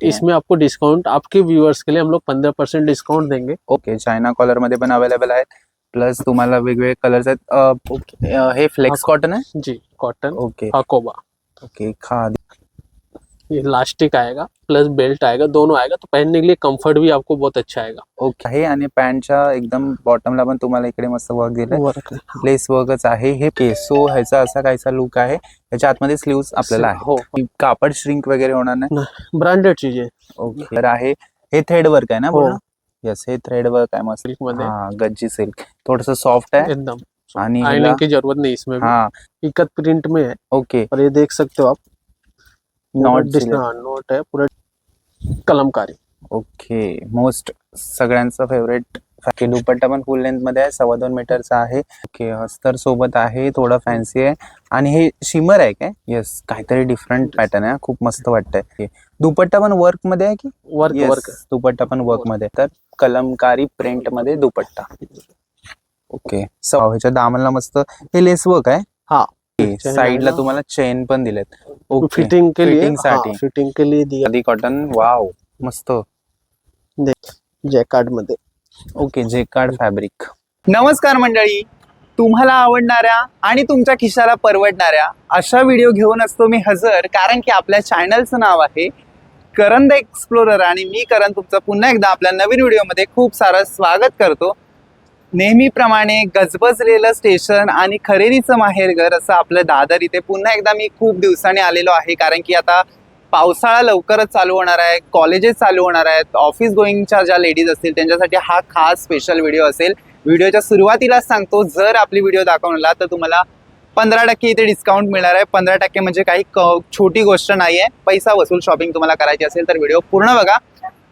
इसमें आपको डिस्काउंट, आपके व्यूअर्स के लिए हम लोग 15% डिस्काउंट देंगे। ओके, चायना कॉलर मध्ये पण अवेलेबल आहेत, प्लस तुम्हाला वेगवेगळे कलर्स आहेत। ओके, हे फ्लेक्स कॉटन आहे। जी, cotton okay Hakoba. Okay, khadi. ये इलास्टिक आएगा प्लस बेल्ट आएगा, दोनों आएगा, तो पहनने के लिए कंफर्ट भी आपको बहुत अच्छा आएगा। ओके आहे, आणि पॅन्टच्या एकदम बॉटमला पण तुम्हाला इकडे मस्त वर्क दिलंय, वर्क आहे. लेस वर्कच आहे हे। केसो ह्याचा असा काहीसा लुक आहे, ह्याच्या आतमध्ये स्लीव्स आपल्याला आहे। हो, कापड श्रिंक वगैरे होणार नाही। ब्रांडेड चीज आहे। ओके, तर आहे हे थ्रेड वर्क आहे ना हो. पूर्ण? यस, हे थ्रेड वर्क आहे मस्त। सिल्क मध्ये हा, गज्जी सिल्क, थोडस सॉफ्ट आहे एकदम, आणि आयरन की जरूरत नहीं इसमें भी। हाँ इकत प्रिंट में है ओके, और ये देख सकते हो आप, नॉट नोट है पूरा कलमकारी। ओके, मोस्ट सगळ्यांचा फेवरेट। दुपट्टा पण फुल लेंथ मध्ये आहे, 2.25 मीटरचा आहे। ओके, अस्तर सोबत आहे, थोडं फॅन्सी आहे, आणि हे शिमर आहे काय? यस, काहीतरी डिफरंट पॅटर्न आहे, खूप मस्त वाटतंय। दुपट्टा पण वर्क मध्ये आहे की? वर्क दुपट्टा पण वर्क मध्ये, तर कलमकारी प्रिंट मध्ये दुपट्टा। ओके, ह्याच्या दामनला मस्त हे लेस वर्क आहे। हाँ, साइडला तुम्हाला चेन पण दिलेत। ओके, फिटिंग के लिए, साठी फिटिंग के लिए दिया। खादी कॉटन, वाव मस्त। जॅकार्ड मध्ये। Okay, jacquard fabric. नमस्कार मंडळी, तुम्हाला आवडणाऱ्या आणि तुमच्या खिशाला परवडणाऱ्या अशा व्हिडिओ घेऊन असतो मी हजर, कारण की आपल्या चॅनलचं नाव आहे करण द एक्सप्लोरर, आणि मी करण तुमचं पुन्हा एकदा आपल्या नवीन व्हिडिओमध्ये खूप सारं स्वागत करतो। नेहमीप्रमाणे गजबजलेलं स्टेशन आणि खरेदीचं माहेरघर असं आपलं दादर इथे पुन्हा एकदा मी खूप दिवसांनी आलेलो आहे, कारण की आता पावसाळा लवकरच चालू होणार आहे, कॉलेजेस चालू होणार आहेत, ऑफिस गोईंगच्या ज्या लेडीज असतील त्यांच्यासाठी हा खास स्पेशल व्हिडिओ असेल। व्हिडिओच्या सुरुवातीलाच सांगतो, जर आपली व्हिडिओ दाखवला तर तुम्हाला 15% इथे डिस्काउंट मिळणार आहे। 15% म्हणजे काही छोटी गोष्ट नाही आहे। पैसा वसूल शॉपिंग तुम्हाला करायची असेल तर व्हिडिओ पूर्ण बघा।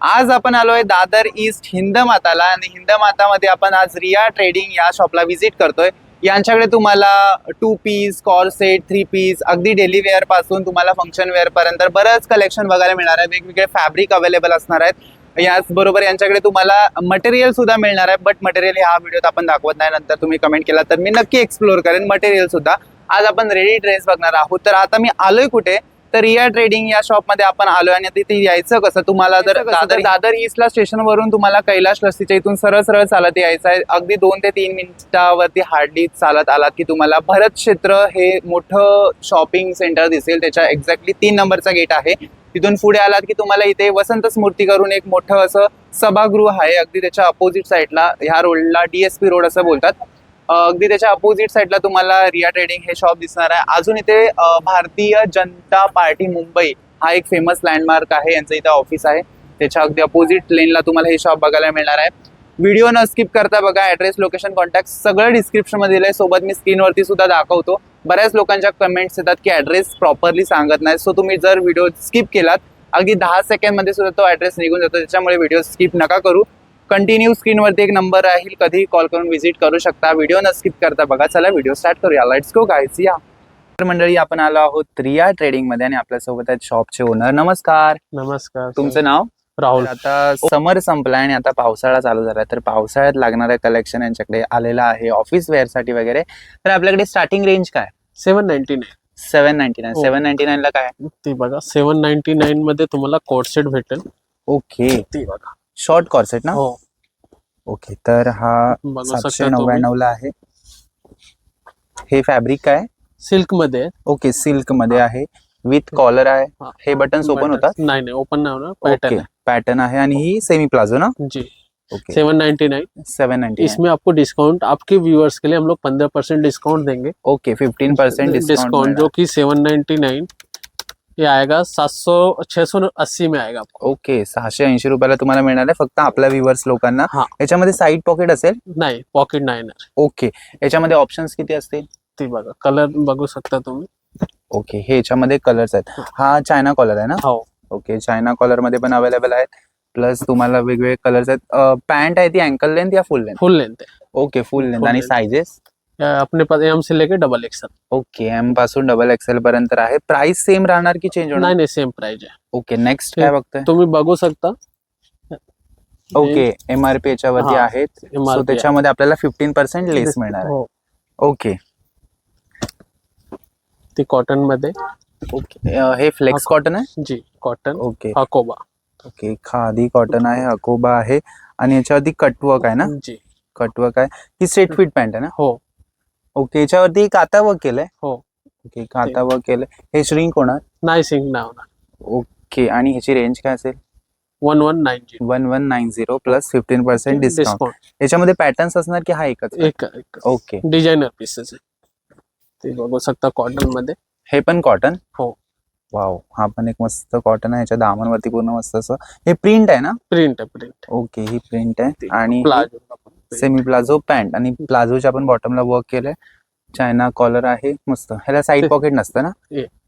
आज आपण आलोय दादर ईस्ट हिंदमाताला, आणि हिंदमातामध्ये आपण आज रिया ट्रेडिंग या शॉपला व्हिजिट करतोय। यांच्याकडे तुम्हाला 2 पीस, कॉर सेट, 3 पीस, अगदी डेली वेअर पासून तुम्हाला फंक्शन वेअर पर्यंत बरंच कलेक्शन बघायला मिळणार आहे। वेगवेगळे फॅब्रिक अवेलेबल असणार आहेत। याचबरोबर यांच्याकडे तुम्हाला मटेरियल सुद्धा मिळणार आहे, बट मटेरियल ह्या व्हिडिओत आपण दाखवत नाही, नंतर तुम्ही कमेंट केला तर मी नक्की एक्सप्लोर करेन मटेरियल सुद्धा। आज आपण रेडी ड्रेस बघणार आहोत। तर आता मी आलोय कुठे, तर रिया ट्रेडिंग या शॉप मध्ये आपण आलोय, आणि तिथे यायचं कसं, तुम्हाला जर दादर ईस्टला स्टेशन वरून तुम्हाला कैलाश लस्सीच्या इथून सरळ सरळ चालत यायचं आहे। अगदी 2 ते 3 मिनिटावरती हार्डली चालत आलात की तुम्हाला भरत क्षेत्र हे मोठं शॉपिंग सेंटर दिसेल। त्याच्या एक्झॅक्टली 3 नंबरचा गेट आहे। तिथून पुढे आलात की तुम्हाला इथे वसंत स्मृती करून एक मोठं असं सभागृह आहे, अगदी त्याच्या अपोजिट साईडला, ह्या रोडला DSP रोड असं बोलतात, अगदी त्याच्या अपोजिट साईडला तुम्हाला रिया ट्रेडिंग हे शॉप दिसणार आहे। अजून इथे भारतीय जनता पार्टी मुंबई हा एक फेमस लँडमार्क आहे, यांचं इथे ऑफिस आहे, त्याच्या अगदी अपोजिट लेनला तुम्हाला हे शॉप बघायला मिळणार आहे। व्हिडिओ न स्किप करता बघा, ऍड्रेस, लोकेशन, कॉन्टॅक्ट सगळं डिस्क्रिप्शन मध्ये दिलंय, सोबत मी स्क्रीनवरती सुद्धा दाखवतो। बऱ्याच लोकांच्या कमेंट्स येतात की ऍड्रेस प्रॉपरली सांगत नाही, सो तुम्ही जर व्हिडिओ स्किप केलात अगदी 10 सेकंड मध्ये सुद्धा तो ऍड्रेस निघून जातो, त्याच्यामुळे व्हिडिओ स्किप नका करू। कंटिन्यू स्क्रीनवरती एक नंबर राहील, कधीही कॉल करून व्हिजिट करू शकता। व्हिडिओ न स्किप करता बघा। चला व्हिडिओ स्टार्ट करूया, लेट्स गो गाईज। या तर मंडळी, आपण आलो आहोत रिया ट्रेडिंग मध्ये, आणि आपल्या सोबत आहेत शॉपचे ओनर। नमस्कार। नमस्कार, तुमचं नाव? राहुल। आता समर संपलाय आणि आता पावसाळा चालू झालाय, तर पावसाळ्यात लागणारं कलेक्शन यांच्याकडे आलेलं आहे ऑफिस वेअर साठी वगैरे। तर आपल्याकडे स्टार्टिंग रेंज काय? 799। 799। 799 ला काय? ती बघा, 799 मध्ये तुम्हाला कोट सेट भेटेल। ओके, ती बघा, शॉर्ट कॉर्सेट ना? हो, ओके, तर हा बघू शकता 799 ला आहे। हे फॅब्रिक काय? सिल्क मध्ये। ओके, सिल्क मध्ये आहे, विथ कॉलर आहे। हे बटन्स ओपन होतात? नाही, ओपन नाही होणार, पैटर्न आहे। पैटर्न आहे, आणि ही सेमी प्लाझो ना? जी, ओके, 799। 799। इसमें आपको डिस्काउंट, आपके व्यूअर्स के लिए हम लोग 15% डिस्काउंट देंगे। ओके, 15% डिस्काउंट, जो कि 799 ये आएगा 680 में आएगा आपको। ओके, 680 रुपयाला तुम्हाला मिळणार आहे फक्त आपल्या व्ह्युअर्स लोकांना। हाँ, याच्यामध्ये साईड पॉकेट असेल? नाही, पॉकेट नाही येणार। ओके, याच्यामध्ये ऑप्शन्स किती असतील? ती बघा, कलर बघू शकता तुम्ही। ओके, हे याच्यामध्ये कलर्स आहेत। हा चायना कॉलर आहे ना? हो, ओके, चायना कॉलर मध्ये पण अवेलेबल आहेत, प्लस तुम्हाला वेगवेगळे कलर्स आहेत। पॅन्ट आहे ती अँकल लेंथ या फुल लेंथ? फुल लेंथ है। ओके, फुल लेंथ। आणि साइजेस? अपने पास M से लेके XXL। ओके, M पासून XXL पर्यंत आहे। प्राइस सेम राहणार की चेंज होणार? नाही, सेम प्राइस आहे। ओके, नेक्स्ट काय बघताय? तुम्ही बघू शकता। ओके, MRP याच्यावरती आहेत, सो त्याच्यामध्ये आपल्याला 15% लेस मिळणार आहे। ओके, ती कॉटन मध्ये। ओके, हे फ्लेक्स कॉटन आहे? जी, cotton okay, Hakoba. Okay, khadi cotton आहे, अकोबा आहे आणि याच्यावरती कटवर्क आहे ना? जी कटवर्क आहे. ही स्ट्रेट फिट पॅन्ट आहे ना? हो ओके, याच्यावरती काता वर्क केलंय. हो. ओके, काता वर्क केलंय. हे श्रिंक होणार. नाही सिंक नाही होणार. ओके, आणि ह्याची रेंज काय असेल? 1190 1190 प्लस 15% डिस्काउंट. डिस्काउंट. याच्यामध्ये पॅटर्न्स असणार की हा एकच? एक ओके, डिझायनर पीसेस आहे ते बघू शकता कॉटन मध्ये. हे पण कॉटन. हो. वाव, हा पण एक मस्त कॉटन आहे. याच्या दामनवरती पूर्ण मस्त असं हे प्रिंट आहे ना? प्रिंट आहे प्रिंट. ओके, ही प्रिंट आहे आणि प्लाझो सेमी प्लाझो पॅन्ट आणि प्लाझोच्या पण बॉटमला वर्क केलंय. चायना कॉलर आहे मस्त. ह्याला साइड पॉकेट नसतं ना?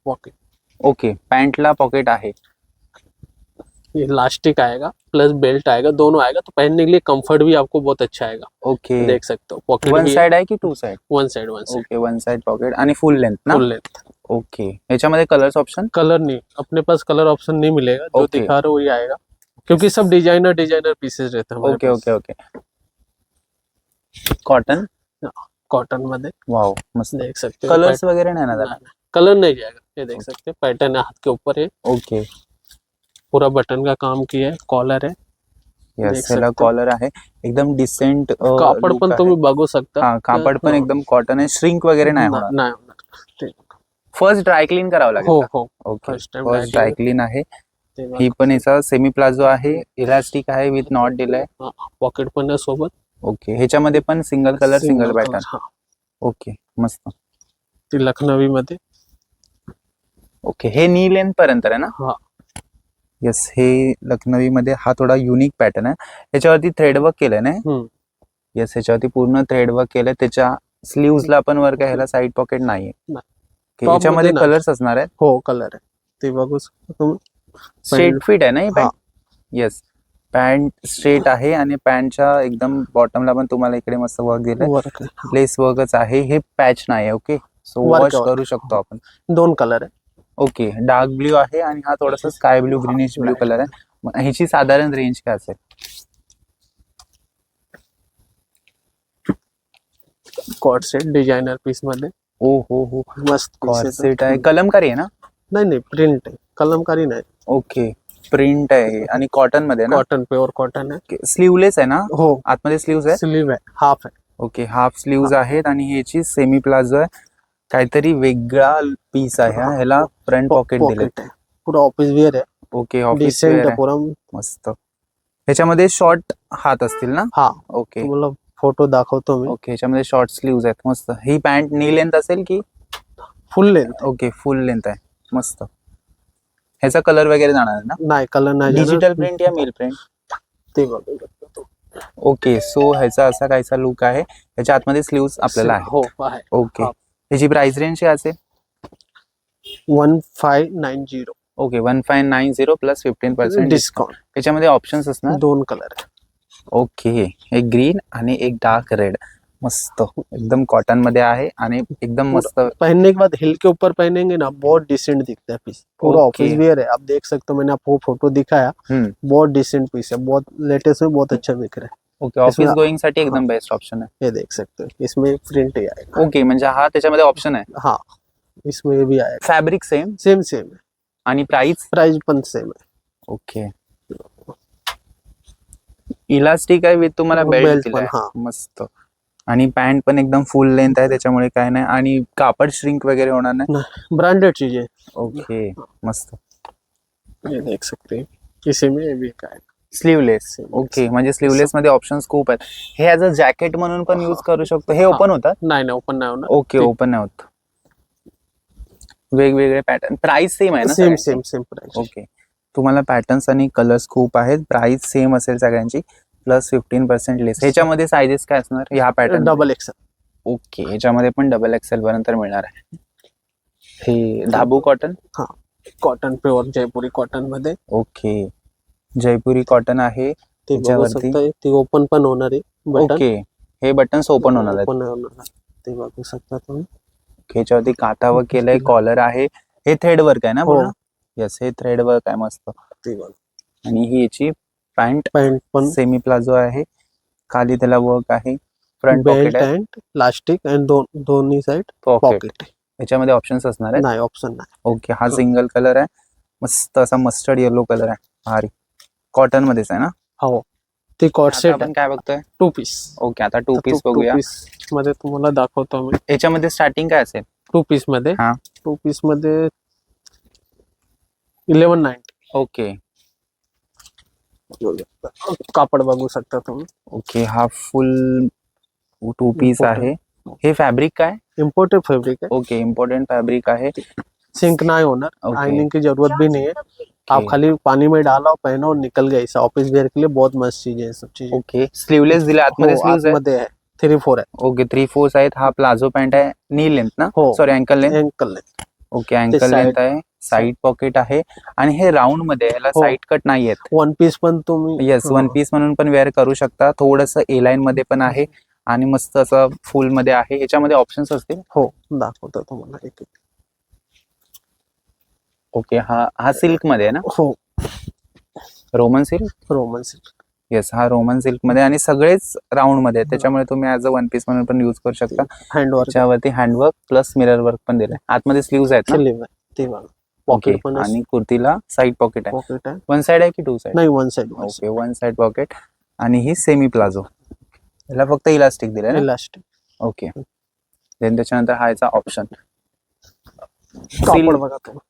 पॉकेट. ओके, पैंटला पॉकेट आहे. ये इलास्टिक आएगा प्लस बेल्ट आएगा, दोनों आएगा तो पहनने के लिए कंफर्ट भी आपको बहुत अच्छा आएगा. ओके, देख सकते हो पॉकेट वन भी साइड आहे की two side? One side okay, one side pocket आणि फुल लेंथ ना? Full length. ओके, याच्यामध्ये कलर्स ऑप्शन? कलर नहीं, अपने पास कलर ऑप्शन नहीं मिलेगा. जो Okay. दिखा रहे हो वही आएगा क्योंकि सब डिजाइनर पीसेस रहते हैं. Okay okay okay. Cotton. Cotton मध्ये वाव, मस्त. देख सकते हो. कलर्स वगैरह नाही ना त्याला? कलर नहीं जाएगा. ये देख सकते हैं पैटर्न है, हाथ के ऊपर है, ओके, पूरा बटन का काम किया है, कॉलर है. यस, देख याला सकते हो. कॉलर आहे. एकदम डिसेंट कापड पण तुम्ही बघू शकता. हा, कापड पण एकदम कॉटन आहे. श्रिंक वगैरे नाही होणार. नाही होणार. फर्स्ट ड्राय क्लीन करावं लागेल हो का? हो. Okay, first time first dry clean आहे. ते ही पण याचा सेमी प्लाझो आहे, इलास्टिक आहे विथ नॉट दिलाय. पॉकेट पण आहे सोबत. ओके, ह्याच्यामध्ये पण सिंगल कलर सिंगल पॅटर्न. हा. ओके, मस्त. ती लखनवी मध्ये. ओके, हे नी लेंथ पर्यंत आहे ना? हा. येस, हे लखनवी मध्ये हा थोडा युनिक पॅटर्न आहे. याच्यावरती थ्रेड वर्क केलंय ना? येस, याच्यावरती पूर्ण थ्रेड वर्क केलंय. त्याच्या स्लीव्हजला पण वर्क आहे. ह्याला साइड पॉकेट नाहीये. नाही. Okay, याच्यामध्ये मध्ये कलर्स असणार आहेत. हो कलर आहे ते बघू शकता तुम्ही. स्ट्रेट फिट आहे ना ही हा. पॅन्ट? येस, पॅन्ट स्ट्रेट आहे आणि पॅन्टच्या एकदम बॉटमला पण तुम्हाला इकडे मस्त वर्क दिलंय. वर्क आहे. प्लेस वर्कच आहे. हे पॅच नाही. ओके, सो Work वॉश आहे, करू शकतो आपण. दोन कलर आहे. ओके, डार्क ब्ल्यू आहे आणि हा थोडासा sky blue greenish blue colour आहे. मग ह्याची साधारण रेंज काय असेल? कॉट सेट डिझायनर पीस मध्ये. ओ हो हो, मस्त pieces सेट आहे. कलमकारी आहे ना? नाही प्रिंट आहे, कलमकारी नाही. ओके, प्रिंट आहे आणि कॉटन मध्ये ना? कॉटन, प्युअर कॉटन आहे. स्लीवलेस आहे ना? हो, आतमध्ये स्लीव्स आहे. स्लीव आहे, हाफ आहे. ओके, हाफ स्लीव्स आहेत आणि ह्याची सेमी प्लाझो आहे. काहीतरी वेगळा पीस आहे. ह्याला फ्रंट पॉकेट दिले. पॉकेट आहे, पुरा ऑफिस वेअर आहे. ओके, ऑफिस डिसेंट वेअर आहे आहे. पुरा. मस्त. ह्याच्यामध्ये शॉर्ट हात असतील ना? हा, ओके तुम्हाला फोटो दाखवतो मी. ओके, ह्याच्यामध्ये शॉर्ट स्लीव्स आहेत. मस्त. ही पॅन्ट नी लेंथ असेल की फुल लेंथ? ओके, फुल लेंथ आहे. मस्त. ह्याचा कलर वगैरे जाणार ना? नाही कलर नाही. डिजिटल प्रिंट या मिल प्रिंट? ते बघू शकता तुम्ही. ओके, सो ह्याचा असा काहीसा लुक आहे. ह्याच्या आतमध्ये स्लीव्स आपल्याला आहे. हो आहे. ओके, हा. ह्याची प्राइस रेंज काय असेल? 1590 ओके, 1590 प्लस 15% डिस्काउंट. त्याच्यामध्ये ऑप्शन्स असणार. दोन कलर आहे. ओके, एक ग्रीन आणि एक डार्क रेड. मस्त, एकदम कॉटन मध्ये आहे आणि एकदम मस्त. पहनने के बाद हिल के ऊपर पहनेंगे ना, बहुत डिसेंट दिखता है पीस. पूरा ओके। ऑफिस वेयर है, आप देख सकते हो. मैंने आपको फोटो दिखाया. बहुत डिसेंट पीस है, बहुत लेटेस्ट में बहुत अच्छा दिख रहा है. ओके, ऑफिस इसमें- गोइंग साठी एकदम बेस्ट ऑप्शन आहे. ये देख सकते हो, इसमें प्रिंट ही आएगा. ओके, म्हणजे हा त्याच्यामध्ये ऑप्शन आहे. हाँ, इसमें ये भी आएगा. फॅब्रिक सेम सेम है, आणि प्राइस? प्राइस पण सेम है. ओके, इलास्टिक आहे विथ तुम्हाला Belt बेल्ट पण, दिलाय. हा. मस्त. आणि पॅन्ट पण एकदम फुल लेंथ आहे, त्याच्यामुळे काय नाही आणि कापड श्रिंक वगैरे होणार नाही. ब्रांडेड चीजें. ओके, मस्त. ये देख सकते हैं, इसी में ये भी एक आएगा. स्लीवलेस. ओके, म्हणजे स्लीवलेस मध्ये ऑप्शन्स खूप आहेत. हे ऍज अ जॅकेट म्हणून पण यूज करू शकतो. हे ओपन होतात? नाही ओपन नाही होणार. ओके, ओपन नाही होत. वेगवेगळे पॅटर्न. प्राइस सेम आहे ना? सेम सगळ्यांची? Same same price. ओके, तुम्हाला पॅटर्न्स आणि कलर्स खूप आहेत. प्राइस सेम असेल सगळ्यांची प्लस 15% लेस. ह्याच्यामध्ये सायझेस काय असणार ह्या पॅटर्न? Double XL. ओके, ह्याच्यामध्ये पण डबल एक्सेल पर्यंत मिळणार आहे. हे धाबू कॉटन? कॉटन, प्युअर जयपुरी कॉटन मध्ये. ओके, जयपुरी कॉटन आहे. ते बघू त्याच्यावरती- शकता, ते ओपन पण होणार आहे. बटन ओके, हे बटन्स ओपन होणार आहेत. ओपन होणार आहे. ते बघू शकता तुम्ही. ह्याच्यावरती काता वर्क केलंय, कॉलर आहे. हे थ्रेड वर्क आहे ना हो. पूर्ण? येस, हे थ्रेड वर्क आहे मस्त. ते बघ, आणि ही याची पॅन्ट पॅन्ट पण सेमी प्लाझो आहे. खाली त्याला वर्क आहे. फ्रंट पॉकेट बेल्ट आहे. अँड प्लास्टिक अँड दोन्ही साइड पॉकेट. पॉकेट. ह्याच्यामध्ये ऑप्शन्स असणार आहेत. नाही ऑप्शन नाही. ओके, हा सिंगल कलर आहे. मस्त असा मस्टर्ड येलो कलर आहे. भारी. कॉटन मध्येच आहे ना? हो ती कॉट आता सेट आपण काय बघतोय? 2 पीस. ओके, आता 2 पीस बघूया. 2 पीस मध्ये तुम्हाला दाखवतो मी. याच्यामध्ये स्टार्टिंग काय असेल? 2 पीस मध्ये हा. 2 पीस मध्ये 1190. ओके कापड बघू शकता तुम्ही. ओके, हा फुल 2 पीस Imported. आहे. हे फॅब्रिक काय? इम्पोर्टेड फैब्रिक है, ओके, इम्पोर्टेंट फैब्रिक आहे. सिंक ना होना, Okay. आयनिंग की जरूरत भी नहीं है. आप खाली पानी में डाला और पहना और निकल गया. ऐसा ऑफिस वेयर के लिए बहुत मस्त चीज है ये सब चीजें. ओके, स्लीवलेस दिले, आतमध्ये हो, स्लीव्स आहे. आतमध्ये आहे 3/4 आहे. ओके, 3/4 आहेत. हा प्लाझो पॅन्ट आहे, नी लेंथ ना? हो. Sorry, ankle length. Ankle length. Okay, ankle side- length आहे, साइड पॉकेट आहे आणि हे राऊंड मध्ये याला हो. साइड कट नाही आहेत. वन पीस पण तुम्ही येस, वन पीस म्हणून पण वेअर करू शकता. थोडस ए लाईन मध्ये पण आहे आणि मस्त असं फुल मध्ये आहे. याच्यामध्ये ऑप्शन्स असतील. हो दाखवतो तुम्हाला एक. ओके, हा सिल्क मध्ये आहे ना? हो, Roman silk. Roman silk. Yes, हा रोमन सिल्क मध्ये आणि सगळेच राऊंड मध्ये आहेत. त्याच्यामुळे तुम्ही ऍज अ वन पीस म्हणून पण युज करू शकता. हँडवर्क त्याच्यावरती हँडवर्क प्लस मिरर वर्क पण दिलंय. आतमध्ये स्लीव्स आहेत ना? स्लीव आहे ते बघा. ओके, पॉकेट पण आणि कुर्तीला साइड पॉकेट आहे. पॉकेट आहे. वन साइड आहे की 2 साइड? नाही one side. Okay, one side pocket आणि ही सेमी प्लाझो. याला फक्त इलास्टिक दिलंय ना? इलास्टिक. ओके, देन त्याच्यानंतर हा याचा ऑप्शन. कापड बघा तुम्ही.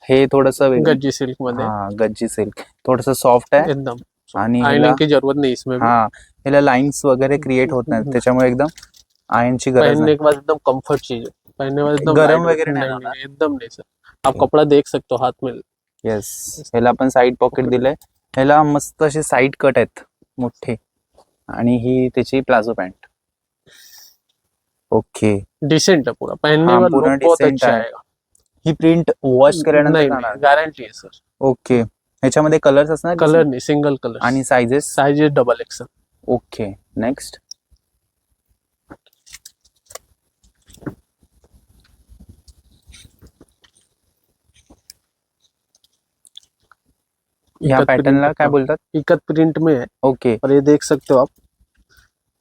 हे थोडस गज्जी सिल्क मध्ये गज्जी सिल्क थोडस सॉफ्ट आहे एकदम. आणि आयनिंग की जरूरत नहीं इसमें भी. हा, याला लाइन्स वगैरे क्रिएट होत नाहीत. त्याच्यामुळे एकदम आयनची गरज पहनने नाही. के बाद एकदम कंफर्ट चीज है. पहनने के बाद एकदम गरम light वगैरे नाही नहीं, होणार. एकदम नहीं सर. आप कपड़ा देख सकते हो हाथ में. येस, ह्याला पण साइड पॉकेट दिलंय. ह्याला मस्त असे साइड कट आहेत मोठे आणि ही त्याची प्लाझो पॅन्ट. ओके, डिसेंट है पूरा. पहनने हाँ, में पूरा लुक बहुत decent अच्छा है. आएगा. ही प्रिंट वॉश केल्यानंतर नहीं जाणार. गारंटी है सर. ओके, ह्याच्यामध्ये कलर्स असणार? कलर नहीं, सिंगल कलर. आणि sizes? Size double Excel. Okay, next. या पॅटर्नला काय बोलतात? इकत प्रिंट में है. ओके, और ये देख सकते हो आप.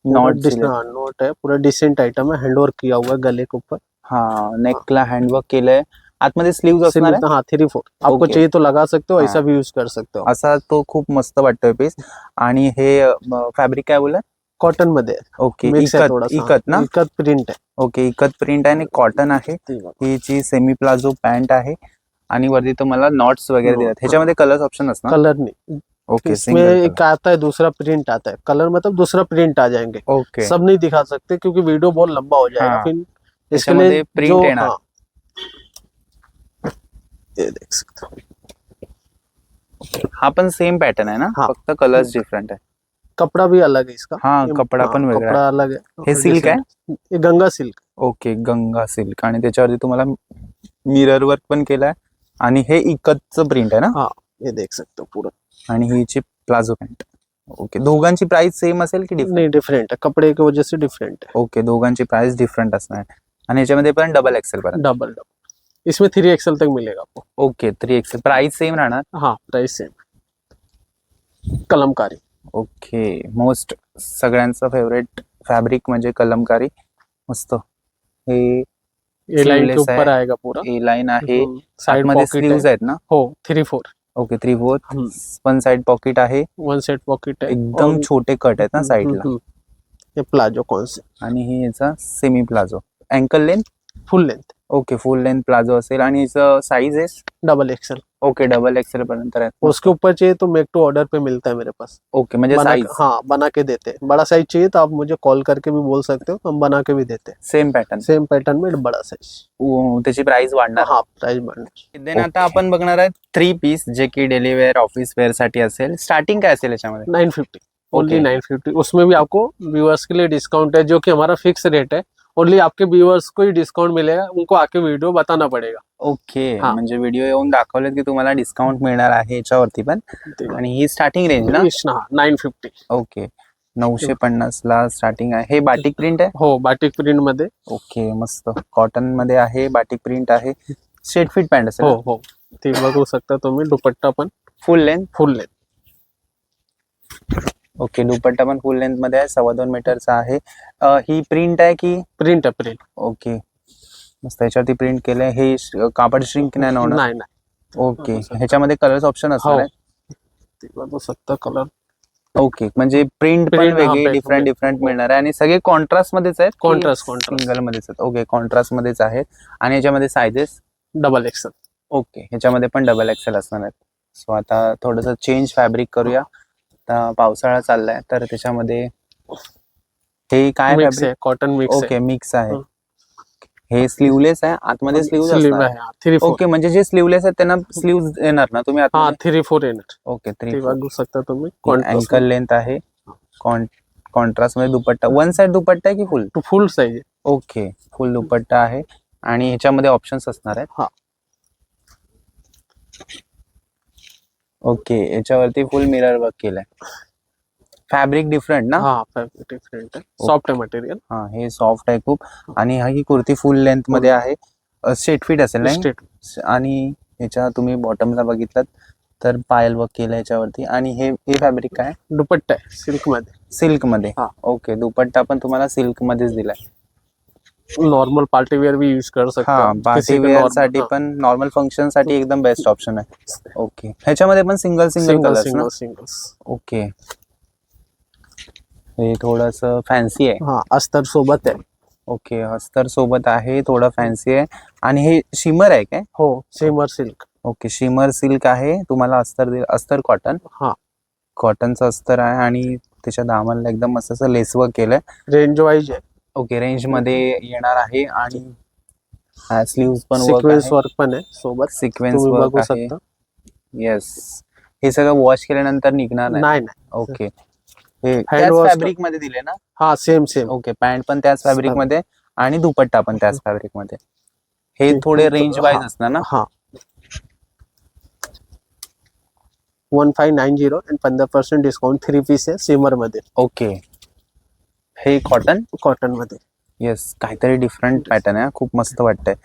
नॉट नोट है, पूरा डिसेंट आइटम है. हैंडवर्क किया हुआ है गले के ऊपर. हा, नेकला हँडवर्क केलंय. आतमध्ये स्लीव्स असणार आहे. हाँ 3/4. आपको Okay. चाहिए तो लगा सकते हो, हाँ. ऐसा भी यूज कर सकते हो. असा तो खूप मस्त वाटतोय पीस. आणि हे फॅब्रिक काय बोलला? कॉटन मध्ये है. ओके, मिक्स है इकत थोड़ा सा. इकत ना? इकत प्रिंट है. ओके, इकत प्रिंट आहे आणि कॉटन आहे. हिची सेमी प्लाझो पॅन्ट आहे आणि वरती तुम्हाला नॉट्स वगैरे Knot, दिलेत. ह्याच्यामध्ये कलर्स ऑप्शन असणार? कलर नहीं. ओके, इसमें एक आता है दूसरा प्रिंट आता है. कलर मतलब दूसरा प्रिंट आ जाएंगे. ओके, सब नहीं दिखा सकते क्योंकि वीडियो बहुत लंबा हो जाएगा. हाँ. फिर इसके इसके लिए प्रिंट जो येणार. हाँ, ये देख सकते हो. हा पण सेम पॅटर्न आहे ना? हाँ. फक्त कलर्स डिफरंट आहे. कपड़ा भी अलग है इसका. हाँ, कपड़ा पण वेगळा कपड़ा अलग है. हे सिल्क आहे? ये Ganga silk. Okay, Ganga silk आणि त्याच्यावरती तुम्हाला मिरर वर्क पण केलाय आणि हे इकतचं प्रिंट आहे ना? हाँ, ये देख सकते हो पूरा. आणि हिची प्लाझो पॅन्ट. ओके, दोघांची प्राइस सेम असेल की डिफरंट? नहीं डिफरेंट है, कपड़े की वजह से डिफरेंट है. ओके, दोघांची प्राइस डिफरंट असणार आणि याच्यामध्ये पण डबल एक्सेल पर्यंत. डबल. इसमें 3XL तक मिलेगा आपको. Okay, 3XL. प्राइस सेम राहणार? हाँ price same. Kalamkari. Okay, most सगळ्यांचं फेवरेट फॅब्रिक म्हणजे कलमकारी. मस्त. हे ये लाइन के Sleeveless ऊपर है. आएगा पूरा. ए लाइन आहे. साइड आतमध्ये पॉकेट स्लीव्स है. आहेत ना? हो 3/4. ओके, 3/4. हम्म. वन साइड पॉकेट आहे. वन साइड पॉकेट है. एकदम और- छोटे कट आहेत ना साइडला. ये प्लाजो कौन से. आणि ही याचा semi palazzo. Uncle length? Full length. Okay, फुल लेंथ प्लाझो असेल आणि हिचं साइज आहे? Double Excel. Okay, double XL पर्यंत आहे. उसके ऊपर चाहिए तो मेक टू ऑर्डर पे मिलता है मेरे पास. ओके, म्हणजे साइज हाँ बना के देते हैं. बड़ा साइज चाहिए तो आप मुझे कॉल करके भी बोल सकते हो, हम बना के भी देते हैं. Same pattern. सेम पैटर्न में बड़ा साइज. त्याची प्राइस वाढणार. हाँ प्राइस बढ़ना. देन आता आपण बघणार आहे 3 पीस जे की डेली वेअर ऑफिस वेअर साठी असेल. स्टार्टिंग काय असेल याच्यामध्ये? 950. Only Okay. 950. उसमें भी आपको व्यूअर्स के लिए डिस्काउंट है, जो कि हमारा फिक्स रेट है. ओनली आपके व्यूअर्स को ही डिस्काउंट मिलेगा, उनको आके वीडियो बताना पड़ेगा. ओके, हा. म्हणजे व्हिडिओ येऊन दाखवलेत की तुम्हाला डिस्काउंट मिळणार आहे याच्यावरती पण. आणि ही स्टार्टिंग रेंज ना? 950. ओके, 950 ला स्टार्टिंग आहे. हे बाटिक प्रिंट आहे? हो बाटिक प्रिंट मध्ये. ओके, मस्त. कॉटन मध्ये आहे, बाटिक प्रिंट आहे. स्ट्रेट फिट पॅन्ट असेल? हो हो ते बघू शकता तुम्ही. दुपट्टा पण full length? Full length. Okay, dupatta पण फुल लेंथ मध्ये आहे. 2.25 मीटरचा आहे. ही प्रिंट आहे की? प्रिंट है प्रिंट. ओके, मस्त. याच्यावरती प्रिंट केलंय. हे कापड श्रिंक नाही ना होणार? नाही नाही. ओके, ह्याच्यामध्ये कलर्स ऑप्शन असणार हो. आहे? ते बघू शकता कलर ओके, म्हणजे प्रिंट पण Print, हा, वेगळी print डिफरंट वेगळी. डिफरंट मिळणार आहे आणि सगळे कॉन्ट्रास्ट मध्येच आहेत. कॉन्ट्रास्ट सिंगल मध्येच आहेत. ओके, कॉन्ट्रास्ट मध्येच आहेत आणि याच्यामध्ये सायझेस डबल एक्सेल. ओके, ह्याच्यामध्ये पण डबल एक्सेल असणार आहेत. सो आता थोडंसं चेंज फॅब्रिक करूया. आता पावसाळा चाललाय तर त्याच्यामध्ये हे काय मिक्स फॅब्रिक? आहे, कॉटन मिक्स आहे. ओके, मिक्स आहे. हं. हे स्लीवलेस आहे, आतमध्ये स्लीव्ह स्लीव असणार. आहे 3/4. ओके, म्हणजे जे स्लीवलेस आहेत त्यांना स्लीव्ह येणार ना तुम्ही हा आतमध्ये? 3/4 येणार. ओके, ते 3/4 बघू शकता तुम्ही कॉन्ट्रास्ट अँकल लेंथ आहे. कॉन्ट्रास्ट मध्ये दुपट्टा, वन साइड दुपट्टा आहे की फुल? टू फुल साईज आहे. ओके, फुल दुपट्टा आहे आणि ह्याच्यामध्ये ऑप्शन्स असणार आहेत. हा. ओके, याच्यावरती फुल मिरर वर्क केलंय. फॅब्रिक डिफरंट ना? हा फॅब्रिक डिफरंट आहे, सॉफ्ट आहे मटेरियल. हा, हे सॉफ्ट आहे खूप आणि हा ही कुर्ती फुल लेंथ मध्ये आहे. स्ट्रेट फिट असेल ना? स्ट्रेट. आणि ह्याच्या तुम्ही बॉटमला बघितलात तर पायल वर्क केलं याच्यावरती. आणि हे फॅब्रिक काय? दुपट्टा आहे सिल्क मध्ये. सिल्क मध्ये. हा. ओके, दुपट्टा पण तुम्हाला सिल्क मध्येच दिलाय. नॉर्मल पार्टी वेअर भी यूज कर सकते हा, हो. पार्टी वेअर साठी पण नॉर्मल फंक्शन साठी एकदम बेस्ट ऑप्शन आहे. ओके, ह्याच्यामध्ये पण सिंगल सिंगल कलर्स ना? Single singles. ओके, हे थोडस फॅन्सी आहे. हा अस्तर सोबत आहे. ओके, अस्तर सोबत आहे, थोडं फॅन्सी आहे. आणि हे शिमर आहे काय? हो shimmer silk. Okay, shimmer silk आहे. तुम्हाला अस्तर कॉटन. हा, कॉटनचं अस्तर आहे आणि त्याच्या दामनला एकदम मस्त असं लेस वर्क केलंय. रेंज वाईज आहे. ओके, रेंज मध्ये येणार आहे आणि स्लीव्स पण सिक्वेन्स वर्क पण आहे सोबत. सिक्वेन्स तुम्ही वर्क बघू आहे. शकता. येस, हे सगळं वॉश केल्यानंतर निघणार नाही? नाही नाही. ओके, हे Hand त्याच wash फॅब्रिक मध्ये दिले ना? हा सेम सेम. ओके, पॅन्ट पण त्याच फॅब्रिक मध्ये आणि दुपट्टा पण त्याच फॅब्रिक मध्ये. हे ते थोडे खूप- रेंज वाईज हा. असणार ना? हा 1590 आणि 15% डिस्काउंट 3 पीस आहे सिमर मध्ये. ओके, हे कॉटन. कॉटन मध्ये. येस, काहीतरी डिफरंट पॅटर्न आहे, खूप मस्त वाटतंय.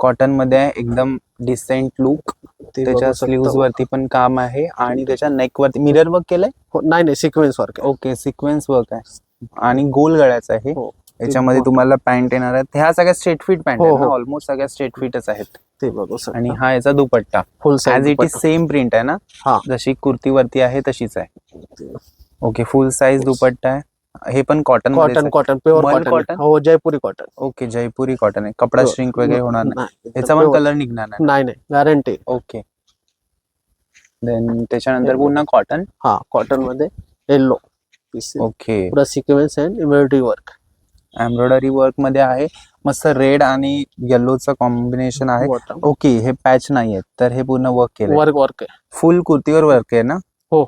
कॉटन मध्ये आहे, एकदम डिसेंट लुक. ते त्याच्या बघू शकता. स्लीव्स वरती पण काम आहे आणि त्याच्या नेक वरती मिरर वर्क केलंय. हो, नाही नाही सिक्वेन्स वर्क आहे. ओके, सिक्वेन्स वर्क आहे आणि गोल गळ्याचं आहे. हो, याच्यामध्ये तुम्हाला पॅन्ट येणार आहे. ह्या सगळ्या स्ट्रेट फिट पॅन्ट हो, आहेत ना? हो. ऑलमोस्ट सगळ्या स्ट्रेट फिटच आहेत. ते बघू आणि शकता. हा याचा dupatta full as size it is same print आहे ना? हा. जशी कुर्तीवरती आहे तशीच आहे. ओके, फुल साईज दुपट्टा आहे. हे पण कॉटन कॉटन कॉटन प्युअर मल कॉटन. cotton? हो जयपुरी कॉटन. ओके, जयपुरी कॉटन आहे. कपडा श्रिंक वगैरे होणार नाही. याचा पण pure. कलर निघणार नाही? नाही नाही गॅरंटी. ओके, देन त्याच्यानंतर पुन्हा कॉटन. हा कॉटन मध्ये येलो पीस. ओके, पुरा sequence and embroidery work. Embroidery work मध्ये आहे. मस्त रेड आणि येल्लोचं कॉम्बिनेशन आहे. बॉटम ओके, हे पॅच नाही आहेत तर हे पूर्ण वर्क केलं. वर्क वर्क आहे. फुल कुर्तीवर वर्क आहे ना? हो.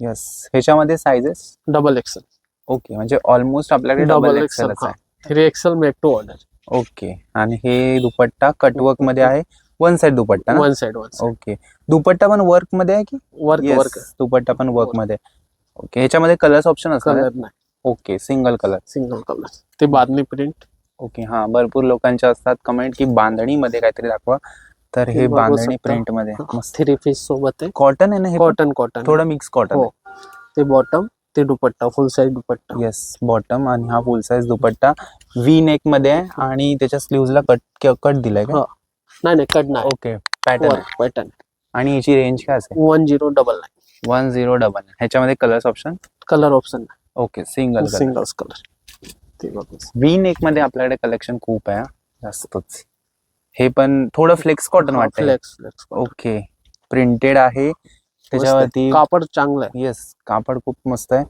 येस, ह्याच्यामध्ये साइजेस डबल एक्सेल. ओके, म्हणजे ऑलमोस्ट आपल्याकडे डबल एक्सेल आहे. 3 XL make to order. Okay, आणि हे दुपट्टा कटवर्क मध्ये आहे. वन साइड दुपट्टा ना? वन साइड ओके, दुपट्टा पण वर्क मध्ये आहे की? Work Yes, work. दुपट्टा पण वर्क मध्ये. ओके, ह्याच्यामध्ये कलर्स ऑप्शन असणार? कलर नाही, okay, single colour. Single colour. ते बांधणी प्रिंट. ओके, हा भरपूर लोकांच्या असतात कमेंट की बांधणी मध्ये काहीतरी दाखवा, तर हे बघू बांधणी शकता. प्रिंट मध्ये मस्त. 3 पीस सोबत आहे. कॉटन आहे ना हे? Cotton cotton. थोडं मिक्स कॉटन. हो, ते बॉटम ते दुपट्टा फुल साइज दुपट्टा. येस, बॉटम आणि हा फुल साइज दुपट्टा व्ही नेक मध्ये आहे आणि त्याच्या स्लीव्हजला कट दिलाय का? हा. नाही नाही कट नाही. ओके, पॅटर्न आहे. पॅटर्न. आणि याची रेंज काय असेल? 1099. 1099. ह्याच्यामध्ये कलर्स ऑप्शन? कलर ऑप्शन नाही, ओके, सिंगल सिंगल्स कलर. ते बघू. व्ही नेक मध्ये आपल्याकडे कलेक्शन खूप आहे जास्तच. हे पण थोडं फ्लेक्स कॉटन वाटतंय. Flex flex. ओके, प्रिंटेड आहे त्याच्यावरती. कापड चांगलं आहे. येस, कापड खूप मस्त आहे.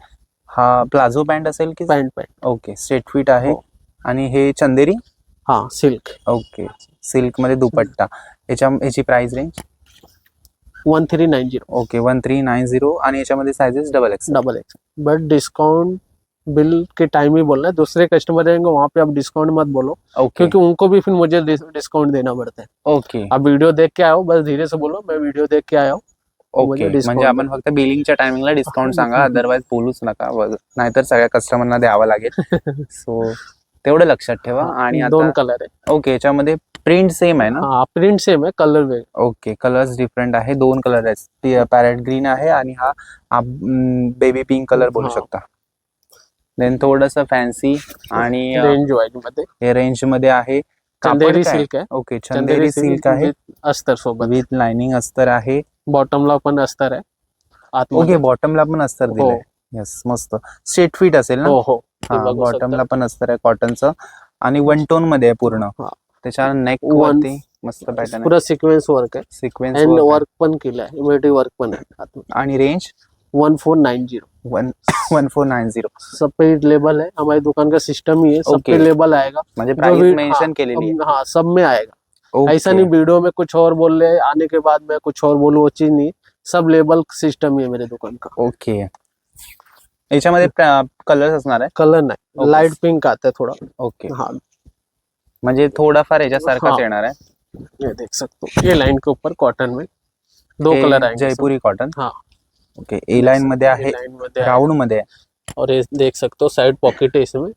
हा प्लाझो पॅन्ट असेल की? Pant pant. Okay, straight fit आहे. हो. आणि हे चंदेरी. हा सिल्क. ओके, सिल्क मध्ये दुपट्टा. याची प्राइस रेंज? 1390. ओके, 1390. आणि याच्यामध्ये sizes double X. Double X. But discount bill के टाइम ही बोलना है. दूसरे कस्टमर रहेंगे वहाँ पे आप डिस्काउंट मत बोलो, ओके, क्योंकि उनको भी फिर मुझे डिस्काउंट देना पड़ता है. ओके, आप वीडियो देख के आओ, बस धीरे से बोलो मैं वीडियो देख के आया हूँ. ओके. म्हणजे आपण फक्त बिलिंगच्या टायमिंगला डिस्काउंट सांगा, अदरवाइज बोलूच नका, नाहीतर सगळ्या कस्टमरना द्यावं लागेल. सो तेवढं लक्षात ठेवा. आणि दोन आता कलर आहे. ओके, याच्यामध्ये प्रिंट सेम आहे ना? हा प्रिंट सेम आहे, कलर वेग. ओके, कलर्स डिफरंट आहे. दोन कलर आहेत, पॅरेट ग्रीन आहे आणि हा बेबी पिंक कलर बोलू हा. शकता. देन थोडस फॅन्सी आणि रेंज वाईज मध्ये हे रेंज मध्ये आहे. चंदेरी सिल्क आहे. ओके, चंदेरी सिल्क आहे अस्तर सोबत. विथ लाइनिंग अस्तर आहे. बॉटमला पण अस्तर आहे. आतमध्ये. ओके, बॉटमला पण अस्तर दिलंय. येस, मस्त स्ट्रेट फिट असेल ना. हो हो ते हा, बघू बॉटमला शकता. पण अस्तर आहे कॉटनचं आणि वन टोन मध्ये आहे पूर्ण. हा. त्याच्या नेक One- वरती मस्त पॅटर्न आहे, पुरा सिक्वेन्स वर्क आहे सिक्वेन्स अँड वर्क वर्क पण केलाय, इमेटिव्ह वर्क पण आहे आतमध्ये. आणि रेंज 1490 1490. सब पे लेबल है, हमारी दुकान का सिस्टम ही है, सब पे Okay. लेबल आएगा, म्हणजे जो प्राइस भी मेंशन केलेली आहे. हाँ सब में आएगा. ऐसा Okay. नहीं वीडियो में कुछ और बोल रहे आने के बाद मैं कुछ और बोलूं, वो चीज नहीं. सब लेबल सिस्टम ही है मेरे दुकान का. ओके, याच्यामध्ये कलर्स असणार आहे. कलर नहीं, Okay. लाइट पिंक आता है थोड़ा. ओके, हाँ म्हणजे थोडाफार याच्यासारखाच हाँ. येणार आहे. ये देख सकते हो, ये लाइन के ऊपर कॉटन में 2 हे कलर आएंगे. जयपुरी कॉटन. हाँ. ओके, ए लाइन मध्ये आहे, लाइन में राऊंड मध्ये आहे और ये देख सकते हो साइड पॉकेट है इसमें.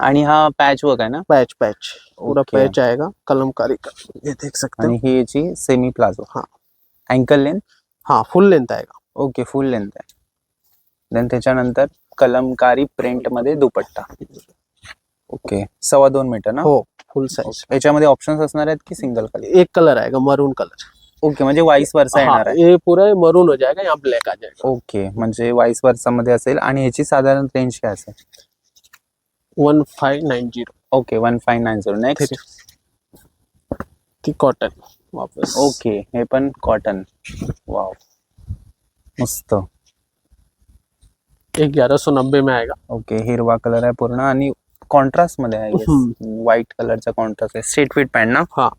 आणि हा पॅच वर्क आहे ना. पैच पूरा Okay. पैच आएगा कलमकारी का, ये देख सकते आणि हो. ही याची सेमी प्लाझो. हाँ. Uncle length. हाँ फुल लेंथ आएगा. ओके, फुल लेंथ आहे. देन त्याच्यानंतर कलमकारी प्रिंट मध्ये दुपट्टा. ओके, 2.25 मीटर ना. हो फुल साइज. याच्यामध्ये ऑप्शन्स असणार आहेत की सिंगल कलर. एक कलर आएगा मरून कलर. ओके, म्हणजे वाईस वर्सा हाँ, येणार आहे. ये पूरा मरून हो जाएगा, यहाँ ब्लैक आ जाएगा. ओके, म्हणजे वाईस वर्सा मध्ये असेल आणि ह्याची साधारण रेंज काय असेल. 1590. ओके, 1590. नेक्स्ट. की कॉटन वापस. ओके, हे पण कॉटन. वाव, मस्त. 1190 में आएगा. ओके, हिरवा कलर आहे पूर्ण आणि कॉन्ट्रास्ट मध्ये आहे. व्हाईट कलरचा कॉन्ट्रास्ट आहे. स्ट्रेट फिट पॅन्ट ना. हाँ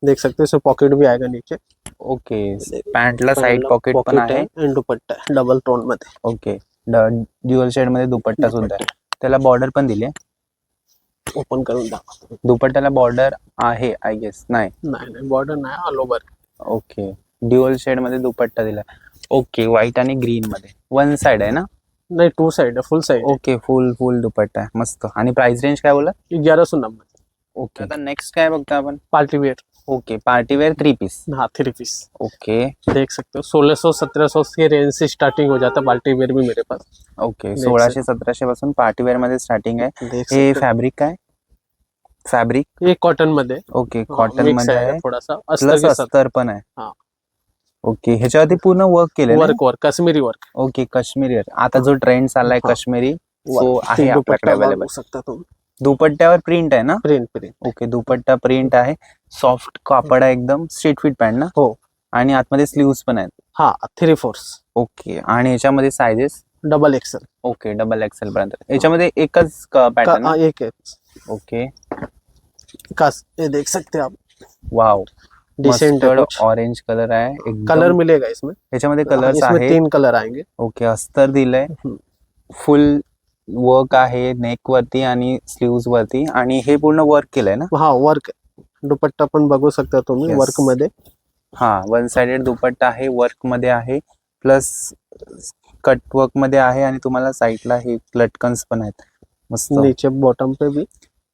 देख सकते हो, इसमें पॉकेट भी आएगा नीचे. ओके, पॅन्टला साइड पॉकेट पण आहे. एंड दुपट्टा है डबल टोन मध्ये. ओके, ड्युअल शेड मध्ये दुपट्टा सुद्धा आहे. त्याला बॉर्डर पण दिली आहे. ओपन करून दाखवतो. दुपट्ट्याला बॉर्डर आहे आय गेस. नाही. नाही बॉर्डर नाही, all over. Okay, dual shade मध्ये दुपट्टा दिलाय. ओके, व्हाईट आणि ग्रीन मध्ये वन साइड आहे ना. नहीं 2 साइड है, फुल साइड. ओके, फुल दुपट्टा आहे. मस्त. आणि प्राइस रेंज काय बोला. 1190. ओके, आता नेक्स्ट काय बघतो आपण. Party wear. Okay, party wear 3 piece. हाँ 3 पीस. ओके. देख सकते हो 1600-1700 के रेंज से स्टार्टिंग हो जाता है पार्टी वेयर भी मेरे पास. ओके, 1600-1700 पासून पार्टी वेअर मध्ये स्टार्टिंग आहे. देख हे सकते हो. फॅब्रिक काय. फॅब्रिक. ये कॉटन मध्ये. ओके, हाँ, कॉटन mix मध्ये आएगा आहे. थोड़ा सा अस्तर प्लस के साथ. अस्तर पण आहे. हाँ. ओके, ह्याच्यावरती पूर्ण वर्क केलेलं आहे. Work Kashmiri work. Okay, Kashmiri. आता जो ट्रेंड चाललाय हाँ. काश्मीरी, वर्क. तो आहे आपल्याकडे अवेलेबल. बघू शकता तुम्ही. दुपट्ट्यावर प्रिंट आहे ना. प्रिंट. ओके, दुपट्टा प्रिंट आहे. सॉफ्ट कापड आहे एकदम. स्ट्रेट फिट पॅन्ट ना. हो. आणि आतमध्ये स्लीव्स पण आहेत. हाँ 3/4. ओके, आणि याच्यामध्ये sizes. Double XL. Okay, double XL पर्यंत. याच्यामध्ये एकच पॅटर्न. एक है. ओके, ये देख सकते हैं आप. वाव, डिसेंट है कुछ. ऑरेंज कलर आहे एकदम. कलर मिलेगा इसमें. याच्यामध्ये हाँ, कलर्स इसमें आहे. 3 कलर आएंगे. ओके, अस्तर दिलंय. फुल वर्क आहे नेक वरती आणि स्लीव्स वरती आणि हे पूर्ण वर्क केलंय ना. हाँ वर्क. दुपट्टा पण बघू शकता तुम्ही. Yes. वर्क मध्ये. हा, वन साइडेड दुपट्टा आहे, वर्क मध्ये आहे, प्लस कट वर्क मध्ये आहे आणि तुम्हाला साईडला हे लटकन्स पण आहेत. मस्त. नीचे बॉटम पे भी.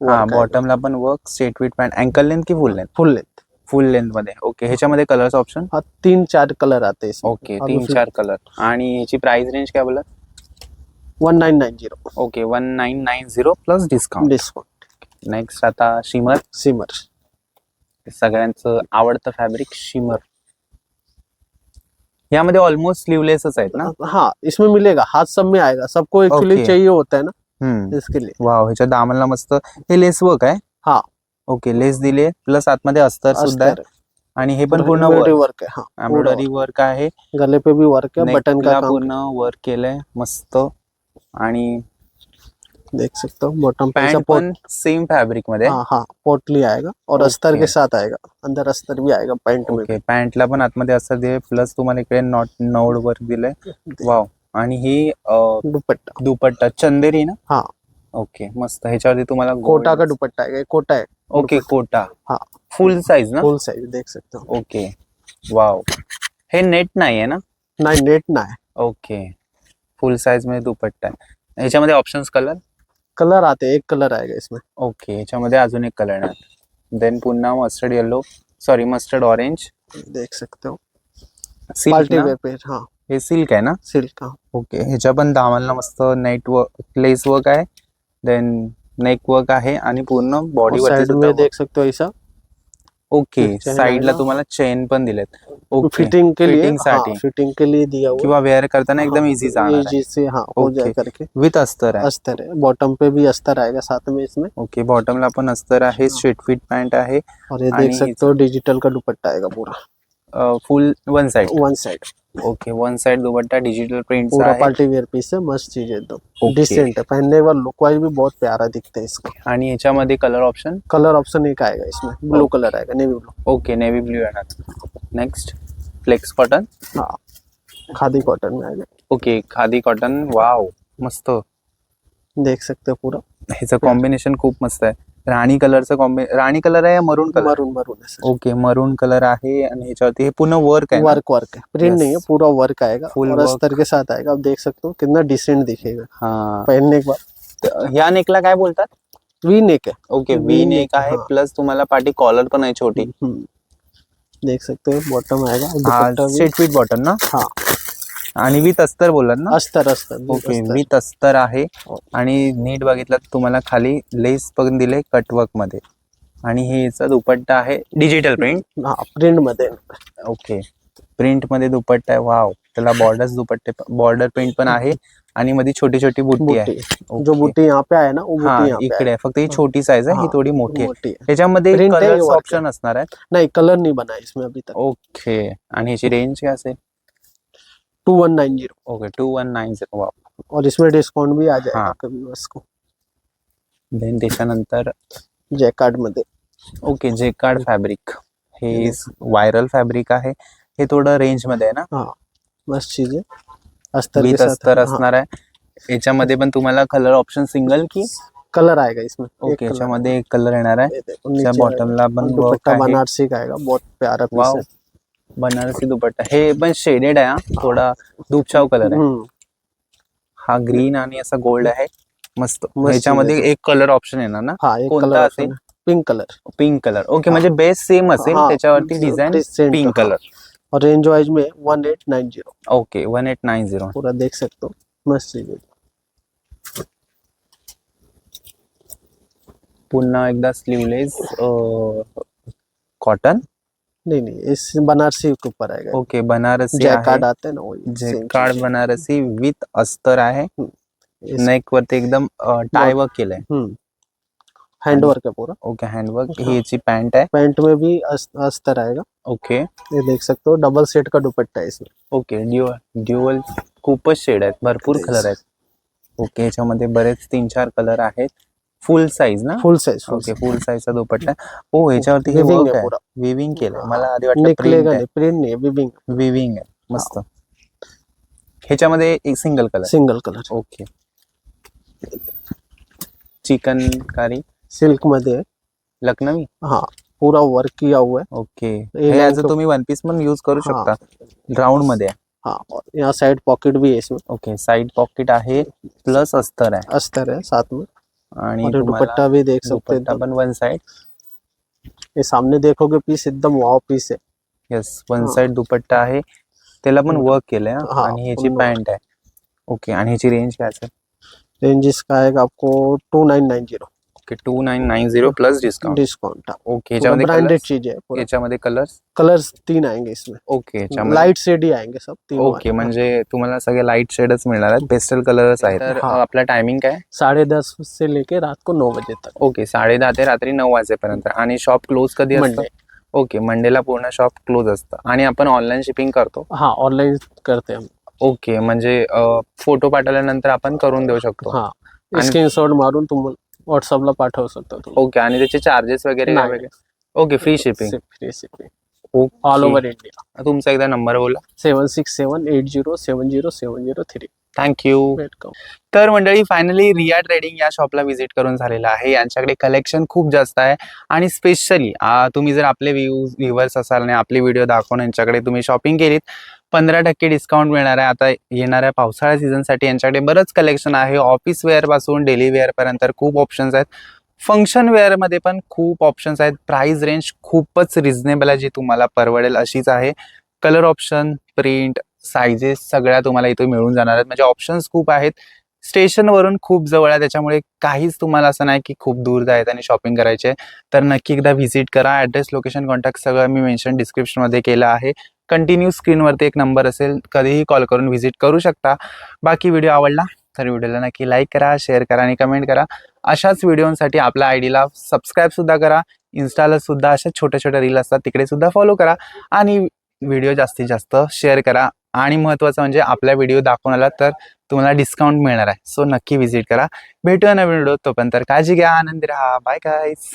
हा, बॉटमला पण work. Straight fit pant. Ankle length की full length. Full length. Full length मध्ये. ओके, ह्याच्यामध्ये कलर्स ऑप्शन. हाँ 3-4 कलर आते हैं इसमें. Okay, 3-4 colour. आणि याची प्राइस रेंज काय बोला. 1990. Okay, 1990 plus discount. Discount. Next आता शिमर. सिमर. सगळ्यांचं आवडतं फॅब्रिक शिमर. यामध्ये ऑलमोस्ट स्लीवलेसच आहेत ना. हाँ इसमें मिलेगा, हाथ सब में आएगा. सबको एक्चुअली Okay. चाहिए होता है ना, हम्म, इसके लिए. वाव, ह्याच्या दामनला मस्त हे लेस वर्क आहे. हा. ओके, लेस दिले प्लस आतमध्ये अस्तर सुद्धा आहे. अस्तर. आणि हे पण पूर्ण एम्ब्रॉयडरी वर्क है. हाँ एम्ब्रॉयडरी वर्क आहे. गले पे भी वर्क है, बटन का नेकला काम. पूर्ण वर्क केलंय मस्त. आणि देख सकते हो बॉटम पे पॅन्ट पण सेम फैब्रिक मध्ये. हाँ हाँ पोटली आएगा और Okay. अस्तर के साथ आएगा. अंदर अस्तर भी आएगा पैंट में. ओके, पॅन्टला पण आतमध्ये अस्तर दिले प्लस तुम्हाला इकडे नॉड वर्क दिलंय. वाव, आणि ही दुपट्टा. दुपट्टा चंदेरी ना. हाँ. ओके, मस्त. ह्याच्यावरती तुम्हाला कोटा का दुपट्टा आएगा. कोटा है. ओके, कोटा. हाँ. फुल साइज ना. फुल साइज देख सकते हो. Okay, wow. हे नेट नाही आहे ना. नाही नेट नाही. ओके, फुल साइज मध्ये दुपट्टा आहे. ह्याच्यामध्ये ऑप्शन्स कलर. कलर आते हैं, एक कलर आएगा इसमें. ओके, ह्याच्यामध्ये अजून एक कलर आहे. देन पुन्हा mustard yellow, sorry mustard orange. देख सकते हो. सिल्क पार्टी ना. वेयर पे. हाँ हे सिल्क आहे ना. सिल्क. हाँ ओके, ह्याच्या पण दामनला मस्त नेट वर्क, लेस वर्क आहे. देन नेक वर्क आहे आणि पूर्ण बॉडी साइड में वरती. देख सकते हो ऐसा. ओके, chain साइडला आएगा। तुम्हाला चेन पण दिलेत. ओके, फिटिंग के लिए, फिटिंग साठी हाँ, फिटिंग के लिए दिया हुआ किंवा वेअर करताना एकदम इझी जाणार इजी से, हाँ, हो ओके. जाए करके। विथ अस्तर आहे. अस्तर है, बॉटम पे भी अस्तर आएगा साथ में इसमें। ओके, बॉटमला पण अस्तर आहे, हाँ। स्ट्रेट फिट पॅन्ट आहे, और ये आणि देख सकते हो डिजिटल का दुपट्टा आएगा पूरा full one side. One side, okay, one side dupatta digital प्रिंटचा पूरा आहे. पार्टी वेयर पीस है, मस्त चीज है एकदम, ओके. डिसेंट है, पहनने के बाद लुक वाइज भी बहुत प्यारा दिखता है इसका। आणि याच्यामध्ये कलर ऑप्शन कलर ऑप्शन एक आएगा इसमें, ब्लू कलर आएगा, navy blue. Okay, navy blue येणार. Next flex cotton. हाँ, खादी कॉटन में आएगा, ओके, खादी कॉटन. वाव, मस्त. देख सकते हो पूरा ह्याचं कॉम्बिनेशन खूप मस्त आहे. राणी कलरचं राणी कलर आहे या मरून कलर? मरून मरून है सर, ओके, मरून कलर आहे आणि ह्याच्यावरती हे पूर्ण वर्क आहे ना? वर्क वर्क है, प्रिंट Yes. नहीं है, पूरा वर्क आएगा Full और work. अस्तर के साथ आएगा। आप देख सकते हो कितना डिसेंट दिखेगा हा. पहनने के बाद। तर ह्या नेकला काय बोलतात? वी नेक है, okay, V V neck, neck आहे, हाँ. प्लस तुम्हाला पाठी कॉलर पण आहे छोटी. देख सकते हो बॉटम आएगा, हा, दुपट्टा भी, स्ट्रेट फिट बॉटम ना? हाँ, आणि विथ अस्तर बोललात ना? अस्तर अस्तर ओके, अस्तर। विथ अस्तर आहे. हो. आणि नीट बघितलं तर तुम्हाला खाली लेस पण दिले कटवर्क मध्ये. आणि हे याचा दुपट्टा आहे डिजिटल प्रिंट. हाँ, प्रिंट मध्ये, ओके, प्रिंट मध्ये दुपट्टा आहे. वाव, त्याला बॉर्डर प्रिंट पण आहे आणि मध्ये छोटी छोटी बुट्टी आहे. बूटी, जो बूटी यहाँ पे आहे ना, वो हा, बूटी यहाँ पे इकडे आहे। आहे. फक्त ही छोटी साईज आहे, ही हाँ, थोडी मोठी आहे. मोटी है। त्याच्यामध्ये Print आहे, कलर work ऑप्शन असणार आहे. नहीं, कलर नहीं बना है इसमें अभी तक। ओके, आणि ह्याची रेंज काय असेल? 2190, ओके, 2190. वाव. और इसमें डिस्काउंट भी आ जाएगा हाँ। कभी उसको, देन त्याच्यानंतर जैकार्ड मध्ये। Okay, jacquard fabric. हे व्हायरल फॅब्रिक आहे. हे थोडं रेंज मध्ये आहे ना? हाँ, मस्त चीज है, अस्तर के विथ साथ। अस्तर हाँ, असणार आहे. याच्यामध्ये पण तुम्हाला कलर ऑप्शन सिंगल की? कलर आएगा इसमें, एक ओके, कलर याच्यामध्ये एक कलर येणार आहे. ये देखो, त्या नीचे बॉटमला आएगा, पण और वर्क दुपट्टा आहे. बनारसी का आएगा, बहुत प्यारा पीस वाव, है। बनारसी दुपट्टा. हे पण शेडेड आहे हा, थोडा धूपछाव कलर आहे. हा ग्रीन आणि असा गोल्ड आहे. मस्त. ह्याच्यामध्ये एक कलर ऑप्शन येणार ना? हाँ, एक कोणता कलर असेल? Pink colour. Pink colour. Okay, म्हणजे बेस सेम असेल, हाँ, त्याच्यावरती डिझाईन same, पिंक हाँ। कलर. और रेंज वाइज में 1890, ओके, 1890. पूरा देख सकते हो, मस्त चीज है। पुन्हा एकदा स्लीवलेस कॉटन. नहीं, इस बनारसी के ऊपर आएगा, ओके, बनारसी जैकार्ड आहे. आते हैं ना, वही same jacquard cheese. Banarasi with अस्तर आहे. इस- नेक वरती एकदम टाय वर्क केलंय. हैंड वर्क है पूरा। Okay, handwork. हाँ. ही याची पॅन्ट आहे. पैंट में भी अस्तर आएगा, ओके. ये देख सकते हो, डबल सेट का दुपट्टा है इसमें। ओके, ड्युअल खूपच शेड आहेत, भरपूर Yes. कलर आहेत. ओके, याच्यामध्ये बरेच 3-4 कलर आहेत. फुल साईज ना? फुल साइज, ओके, फुल साईजचा दुपट्टा. हो, ह्याच्यावरती हे विविंग वर्क है आहे, पूरा, विविंग केलंय. मला आधी वाटलं निकलेगा प्रिंट नहीं, प्रिंट नहीं है, विविंग, आहे. विविंग आहे, मस्त. ह्याच्यामध्ये एक single colour. Single colour, okay, chikankari silk मध्ये है। लखनवी. हाँ, पूरा वर्क किया हुआ है। ओके, हे हे ॲज लंग- तुम्ही वन पीस पण यूज करू हाँ। शकता. राऊंड मध्ये आहे. हाँ, और यहाँ साइड पॉकेट भी है इसमें, ओके, साइड पॉकेट आहे, प्लस अस्तर आहे. अस्तर है साथ में, आणि और ये तुम्हाला दुपट्टा भी देख सकते दुपट्टा हो। पण वन साइड. ये सामने देखोगे पीस एकदम वाव पीस है। यस, वन हा. साइड दुपट्टा आहे, त्याला पण वर्क केलंय हा. हा, आणि ह्याची पूर्ण पॅन्ट आहे. ओके, आणि ह्याची रेंज काय असेल? रेंज इसका आएगा आपको 2990, okay, 2990 plus discount. Discount. Okay, याच्यामध्ये ब्रांडेड कलर्स? चीज है पूरा। याच्यामध्ये कलर्स? कलर्स 3 आएंगे इसमें, ओके, याच्यामध्ये लाइट शेड ही आएंगे सब तीनों ओके, म्हणजे तुम्हाला सगळे लाईट शेडच मिळणार आहेत, पेस्टल कलर्स आहेत. तर हा. आपला टायमिंग काय? 10:30 से लेके रात को 9 बजे तक, ओके, 10:30 ते रात्री 9 वाजेपर्यंत. आणि शॉप क्लोज कधी असतं? मंडे। ओके, मंडेला पूर्ण शॉप क्लोज असतं. आणि आपण ऑनलाईन शिपिंग करतो? हाँ, ऑनलाइन करते हैं हम। ओके, म्हणजे फोटो पाठवल्यानंतर आपण करून देऊ शकतो? हाँ, आणि- स्क्रीनशॉट मारून तुम व्हॉट्सअपला पाठवू शकता तुम्ही। ओके, आणि त्याचे चार्जेस वगैरे काय नाही. वेगळे? Okay, free shipping. Free shipping all over India. तुमचा एकदा नंबर बोला. 7678070703। थँक्यू. वेलकम। तर मंडळी, फायनली रिया ट्रेडिंग या शॉपला व्हिजिट करून झालेला आहे. यांच्याकडे कलेक्शन खूप जास्त आहे आणि स्पेशली तुम्ही जर आपले व्ह्युअर्स असाल आणि आपले व्हिडिओ दाखवून यांच्याकडे तुम्ही शॉपिंग केलीत, 15% डिस्काउंट मिळणार आहे. आता येणाऱ्या पावसाळ्या सीझनसाठी यांच्याकडे बरंच कलेक्शन आहे. ऑफिस वेअर पासून डेली वेअर पर्यंत खूप ऑप्शन्स आहेत. फंक्शन वेअर मध्ये पण खूप ऑप्शन्स आहेत. प्राइस रेंज खूपच रिझनेबल आहे, जी तुम्हाला परवडेल अशीच आहे. कलर ऑप्शन, प्रिंट, सायझेस सगळ्या तुम्हाला इथे मिळून जाणार आहेत. म्हणजे ऑप्शन्स खूप आहेत. स्टेशनवरून खूप जवळ आहे, त्याच्यामुळे काहीच तुम्हाला असं नाही की खूप दूर जायचं आणि शॉपिंग करायचे आहे. तर नक्की एकदा व्हिजिट करा. ॲड्रेस, लोकेशन, कॉन्टॅक्ट सगळं मी मेन्शन डिस्क्रिप्शनमध्ये केलं आहे. कंटिन्यू स्क्रीनवरती एक नंबर असेल, कधीही कॉल करून व्हिजिट करू शकता. बाकी व्हिडिओ आवडला तर व्हिडिओला नक्की लाईक करा, शेअर करा आणि कमेंट करा. अशाच व्हिडिओसाठी आपल्या आयडीला सबस्क्राईबसुद्धा करा. इन्स्टाला सुद्धा अशा छोट्या छोट्या रील असतात, तिकडे सुद्धा फॉलो करा आणि व्हिडिओ जास्तीत जास्त शेअर करा. आणि महत्त्वाचं म्हणजे आपला व्हिडिओ दाखवून आला तर तुम्हाला डिस्काउंट मिळणार आहे. सो नक्की व्हिजिट करा. भेटूया नवीन व्हिडिओ. तोपर्यंत काळजी घ्या, आनंदी राहा. Bye guys.